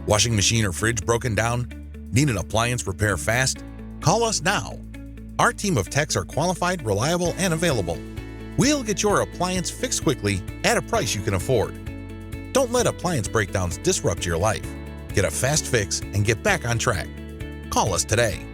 Washing machine or fridge broken down? Need an appliance repair fast? Call us now. Our team of techs are qualified, reliable, and available. We'll get your appliance fixed quickly at a price you can afford. Don't let appliance breakdowns disrupt your life. Get a fast fix and get back on track. Call us today.